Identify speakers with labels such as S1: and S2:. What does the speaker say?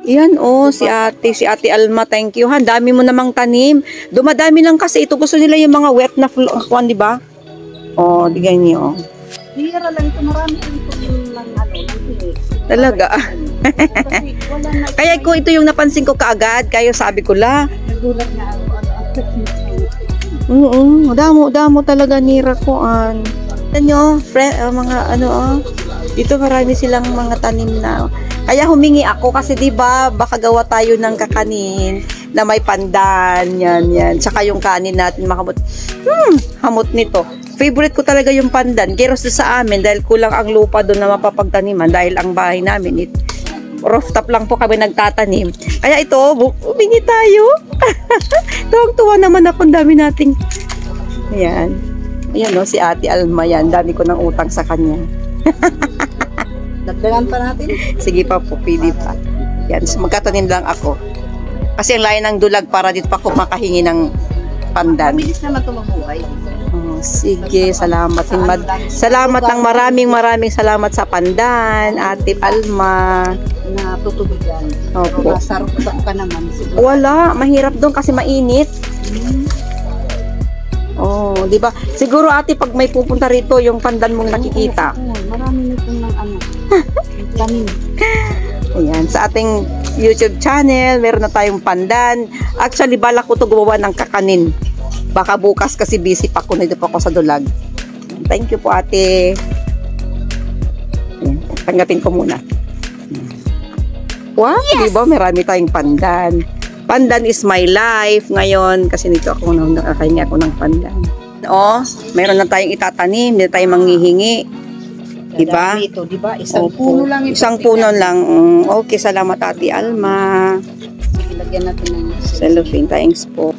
S1: Yan si ate Alma, thank you ha. Dami mo namang tanim. Dumadami lang kasi ito. Gusto nila yung mga wet na kuwan, di ba? Oh, di ganyan
S2: Hira lang ito, marami ito lang
S1: talaga. Kaya ko ito yung napansin ko kaagad. Kaya sabi ko
S2: nagulat na
S1: damo talaga nira koan. Ano, mga dito marami silang mga tanim na. Kaya humingi ako kasi 'di ba baka gawa tayo ng kakanin na may pandan, yan. Tsaka yung kanin natin makamot. Hamot nito. Favorite ko talaga yung pandan. Keros sa amin dahil kulang ang lupa doon na mapapagtaniman dahil ang bahay namin rooftop lang po kami nagtatanim. Kaya ito, humingi tayo. Tuwang-tuwa naman ako, dami nating. Ayan. Ayan si Ate Alma yan. Dami ko ng utang sa kanya.
S2: Dagdagan pa natin.
S1: Sige pa po, pili pa. Yan, magkatanim lang ako. Kasi ang layo ng dulag para dito pa ako makahingi ng pandan.
S2: Mabilis naman ito mabuhay.
S1: Sige, salamat. Salamat ng maraming salamat sa pandan, Ate Alma.
S2: Natutubigan.
S1: Opo.
S2: Masarap ka naman. Siguro.
S1: Wala, mahirap doon kasi mainit. Di ba? Siguro ate pag may pupunta rito yung pandan mong nakikita.
S2: Marami nitong ng tanim.
S1: Ayan, sa ating YouTube channel, meron na tayong pandan. Actually, balak ko to gumawa ng kakanin. Baka bukas kasi busy pa ako, nandito pa ako sa dulag. Thank you po ate. Ayan, tanggapin ko muna. Wow, yes! Diba? Marami tayong pandan. Pandan is my life ngayon kasi nito ako nakakahingi ako ng pandan. Meron na tayong itatanim, hindi tayong manghihingi. Diba?
S2: Ito, diba? Isang puno lang ito.
S1: Isang puno lang. Okay, salamat Ate Alma.
S2: Lagyan natin ng
S1: cellophane. Thanks po.